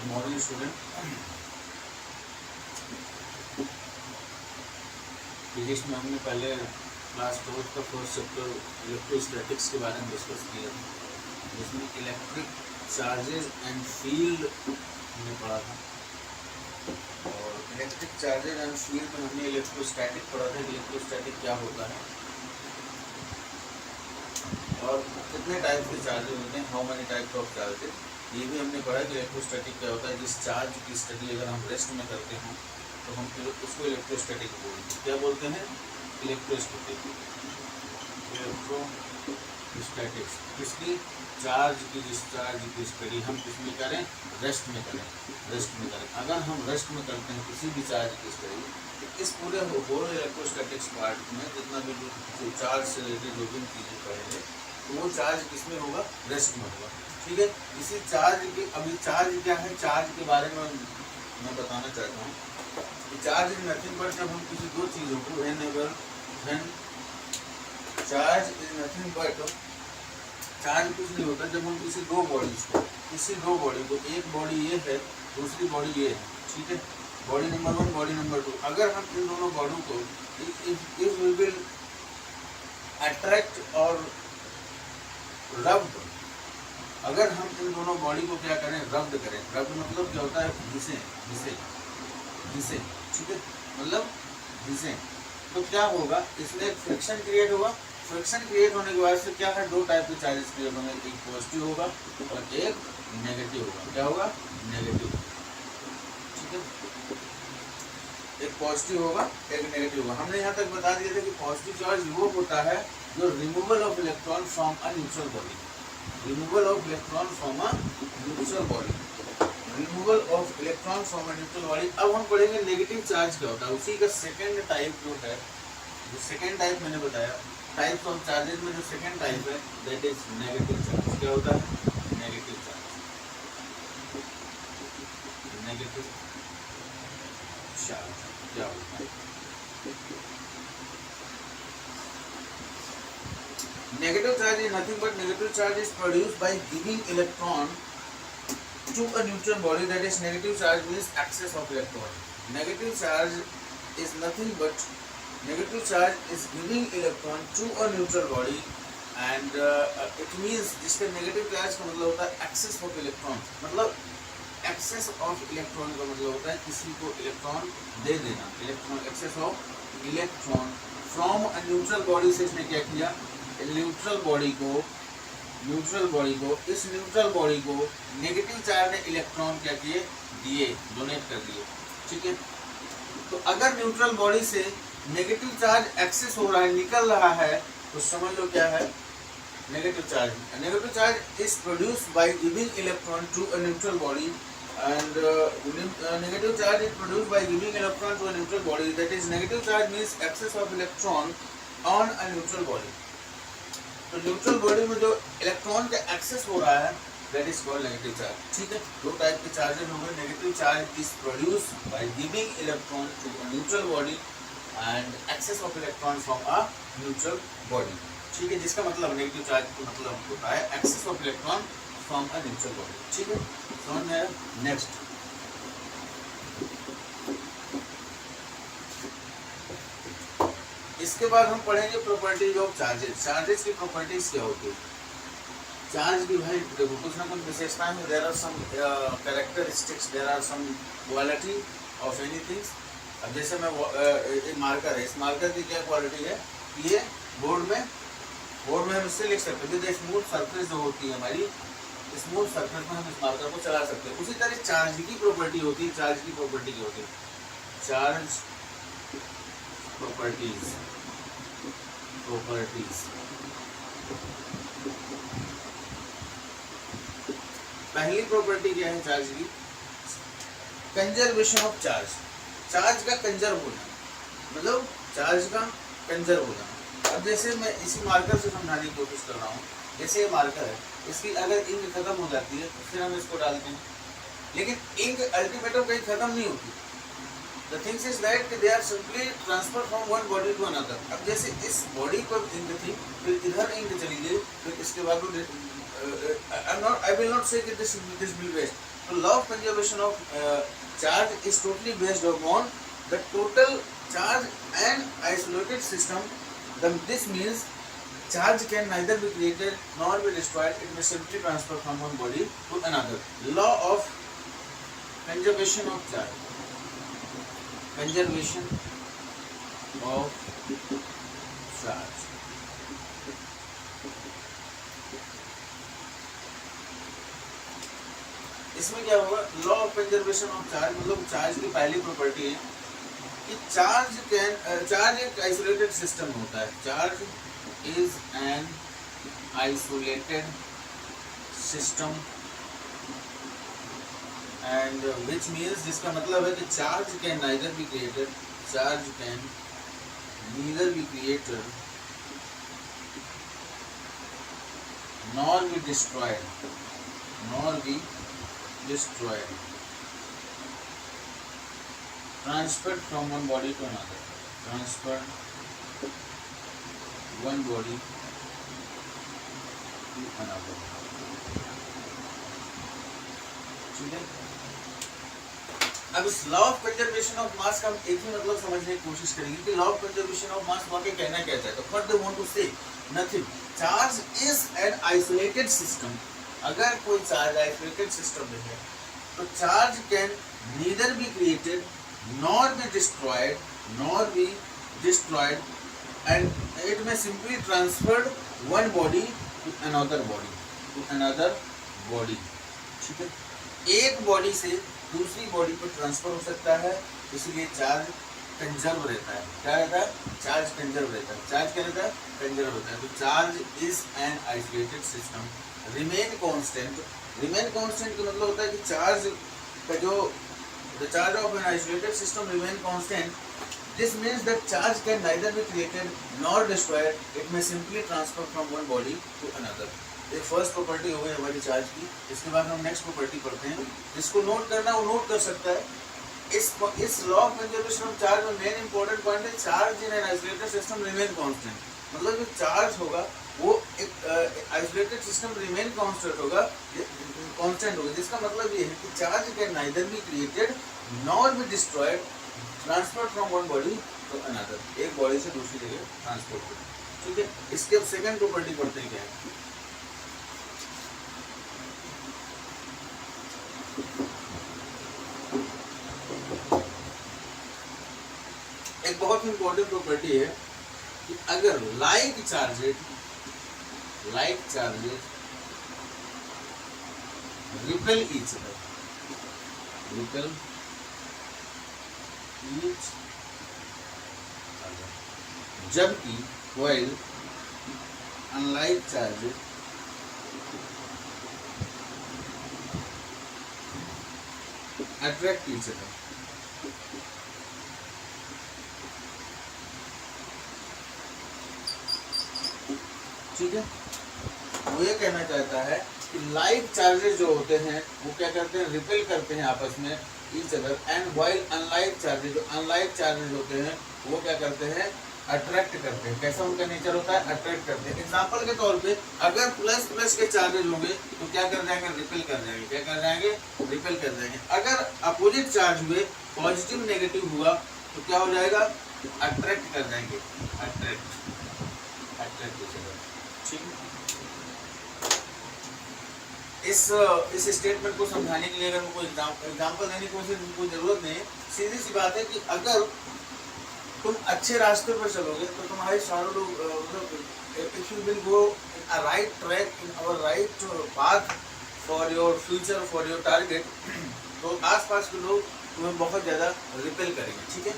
Morning student, physics में हमने पहले क्लास 4 का फर्स्ट चैप्टर इलेक्ट्रोस्टैटिक्स के बारे में डिस्कस किया था, जिसमें इलेक्ट्रिक चार्जेस एंड फील्ड हमने पढ़ा था। और इलेक्ट्रिक चार्जेस एंड फील्ड में हमने इलेक्ट्रोस्टैटिक पढ़ा था। इलेक्ट्रोस्टैटिक क्या होता है और कितने टाइप के चार्जेस होते हैं, how many types of charges, ये भी हमने पढ़ा कि इलेक्ट्रोस्टैटिक क्या होता है। जिस चार्ज की स्टडी अगर हम रेस्ट में करते हैं तो हम उसको इलेक्ट्रोस्टैटिक बोलते हैं। क्या बोलते हैं? इलेक्ट्रोस्टैटिक। इलेक्ट्रोस्टैटिक्स किसकी? चार्ज की, जिस चार्ज की स्टडी हम किसमें करें? रेस्ट में करें। रेस्ट में करें। अगर हम रेस्ट में करते हैं किसी भी चार्ज की स्टडी, तो इस पूरे होल इलेक्ट्रोस्टैटिक्स पार्ट में जितना भी जो चार्ज से रिलेटेड जो भी चीज़ें पढ़ेंगे, तो वो चार्ज किसमें होगा? रेस्ट में होगा। ठीक है। इसी चार्ज के, अभी चार्ज क्या है, चार्ज के बारे में मैं बताना चाहता हूँ कि चार्ज इज नथिंग बट, जब हम किसी दो चीज़ों को charge is nothing but, charge कुछ नहीं होता जब हम किसी दो बॉडी को, एक बॉडी ये है, दूसरी बॉडी ये है, ठीक है, बॉडी नंबर 1, बॉडी नंबर 2, अगर हम इन दोनों बॉडी को इफ वी विल अट्रैक्ट और रब्ड, अगर हम इन दोनों बॉडी को क्या करें? रब्ड करें। रब्ड मतलब क्या होता है? घिसें, ठीक है, मतलब घिसें, तो क्या होगा? इसमें फ्रिक्शन क्रिएट होगा। फ्रिक्शन क्रिएट होने के बाद से क्या है? दो टाइप के चार्जेस क्रिएट होंगे, एक पॉजिटिव होगा और एक नेगेटिव होगा। क्या होगा? नेगेटिव, ठीक है, एक पॉजिटिव होगा, एक नेगेटिव होगा। हमने यहाँ तक बता दिया था कि पॉजिटिव चार्ज वो होता है जो removal of electron from a neutral body, removal of electron from a neutral body, removal of electron from a neutral body. अब हम पढ़ेंगे नेगेटिव चार्ज क्या होता है, उसी का सेकंड टाइप जो है, जो सेकंड टाइप मैंने बताया, टाइप्स ऑफ चार्जेस में जो सेकंड टाइप है दैट इज नेगेटिव चार्ज। क्या होता है? नेगेटिव चार्ज, नेगेटिव चार्ज क्या होता है? Negative charge is nothing but negative charge is produced by giving electron to a neutral body, that is negative charge means excess of electron. Negative charge is nothing but negative charge is giving electron to a neutral body and it means इसके negative charge का मतलब होता है excess of electron, मतलब excess of electron का मतलब होता है किसी को इलेक्ट्रॉन दे देना, electron, excess of electron from a neutral body से इसने क्या किया? न्यूट्रल बॉडी को, इस न्यूट्रल बॉडी को नेगेटिव चार्ज ने इलेक्ट्रॉन क्या किए? दिए, डोनेट कर दिए, ठीक है। तो अगर न्यूट्रल बॉडी से नेगेटिव चार्ज एक्सेस हो रहा है, निकल रहा है, तो समझ लो क्या है? Negative charge. Negative charge is produced by giving electron to a neutral body and negative charge is produced by giving electron to a neutral body, that is negative charge means excess of electron on a neutral body. तो neutral body में जो electron का excess हो रहा है that is called negative charge, ठीक है। दो टाइप के चार्जेस होंगे। Negative charge is produced by giving electron to a neutral body and excess of electron from a neutral body, ठीक है, जिसका मतलब नेगेटिव चार्ज का मतलब होता है excess of electron from a neutral body, ठीक है। समझ में आया? नेक्स्ट इसके बाद हम पढ़ेंगे प्रॉपर्टीज ऑफ चार्जेस। चार्जेस की प्रॉपर्टीज क्या होती है? चार्ज की भाई देखो कुछ ना कुछ विशेषताएं हैं, there are some characteristics, there are some quality of anything. अब जैसे मैं एक मार्कर है, इस मार्कर की क्या क्वालिटी है? ये बोर्ड में हम इससे लिख सकते हैं, स्मूथ सरफेस जो होती है हमारी, स्मूथ सरफेस में हम इस मार्कर को चला सकते हैं। उसी तरह चार्ज की प्रॉपर्टी होती है। चार्ज की प्रॉपर्टी क्या होती है? चार्ज प्रॉपर्टीज पहली प्रॉपर्टी क्या है चार्ज की? Conservation of charge. चार्ज का कंजर्व होना, मतलब चार्ज का कंजर्व होना। अब जैसे मैं इसी मार्कर से समझाने की कोशिश कर रहा हूँ, जैसे ये मार्कर है, इसकी अगर इंक खत्म हो जाती है तो फिर हम इसको डालते हैं, लेकिन इंक अल्टीमेटम कहीं खत्म नहीं होती। The thing is that they are simply transferred from one body to another. अब जैसे इस बॉडी पर इंक थी, फिर इधर इंक चली गई, फिर इसके बाद I will not say that this will waste. तो law of conservation of charge is totally based upon the total charge and isolated system. This means charge can neither be created nor be destroyed, it may simply transfer from one body to another. Law of conservation of charge. Conservation of charge. इसमें क्या होगा? Law of conservation of charge मतलब charge की पहली property है कि charge एक isolated system होता है। Charge is an isolated system and which means, जिसका मतलब है कि charge can neither be created, charge can neither be created nor be destroyed, transferred from one body to another, transferred one body to another। ठीक है, अब इस law of conservation of मास का हम एक ही मतलब समझने की कोशिश करेंगे कि law of conservation of mass वाकई कहना क्या चाहता है। What they want to say, nothing, charge is an isolated system. अगर कोई चार्ज आइसोलेटेड सिस्टम में है तो charge can neither be created nor be destroyed and it may simply transferred one body to another body. ठीक है, एक body से दूसरी बॉडी पर ट्रांसफर हो सकता है, इसलिए चार्ज कंजर्व रहता है। क्या रहता है? चार्ज कंजर्व रहता है। चार्ज क्या रहता है? कंजर्व होता है। तो charge is an isolated system, remain constant. Remain constant का मतलब होता है कि चार्ज का जो the charge of an isolated system remain constant. This means that charge can neither be created nor destroyed, it may simply transfer from one body to another. ये first property हो गई हमारी चार्ज की। इसके बाद हम नेक्स्ट प्रॉपर्टी पढ़ते हैं। जिसको नोट करना वो नोट कर सकता है। इस law of conservation of charge में मेन इंपॉर्टेंट पॉइंट है charge in an isolated system remain constant. मतलब जो चार्ज होगा वो एक आइसोलेटेड सिस्टम रिमेन कांस्टेंट होगा, जिसका मतलब ये है कि charge can neither be created nor be destroyed, transfer from one body to another, एक बॉडी से दूसरी जगह ट्रांसपोर्ट हो। ठीक है, इसके सेकंड प्रॉपर्टी पढ़ते हैं क्या है। एक बहुत इंपॉर्टेंट प्रॉपर्टी है कि अगर like charges repel each other, जबकि while unlike charges attract each other. ठीक है, वो ये कहना चाहता है कि लाइक चार्जेस जो होते हैं वो क्या करते हैं? रिपेल करते हैं आपस में each other, and while unlike charges, जो अनलाइक चार्जेस होते हैं वो क्या करते हैं? अट्रैक्ट करते हैं। कैसा उनका नेचर होता है? अट्रैक्ट करते हैं। एग्जांपल के तौर पे अगर प्लस प्लस के चार्जेस होंगे तो क्या कर जाएंगे? रिपेल कर जाएंगे। क्या कर जाएंगे? रिपेल कर जाएंगे। अगर अपोजिट चार्ज हुए, पॉजिटिव नेगेटिव हुआ तो क्या हो जाएगा? अट्रैक्ट कर जाएंगे। अट्रैक्ट इस स्टेटमेंट को समझाने के लिए अगर कोई एग्जांपल देने की कोई जरूरत नहीं। सीधी सी बात है कि अगर तुम अच्छे रास्ते पर चलोगे तो तुम्हारे सारे लोग if you will go in a right track, in our right path for your future, for your target, तो आसपास के लोग तुम्हें बहुत ज़्यादा रिपेल करेंगे। ठीक है।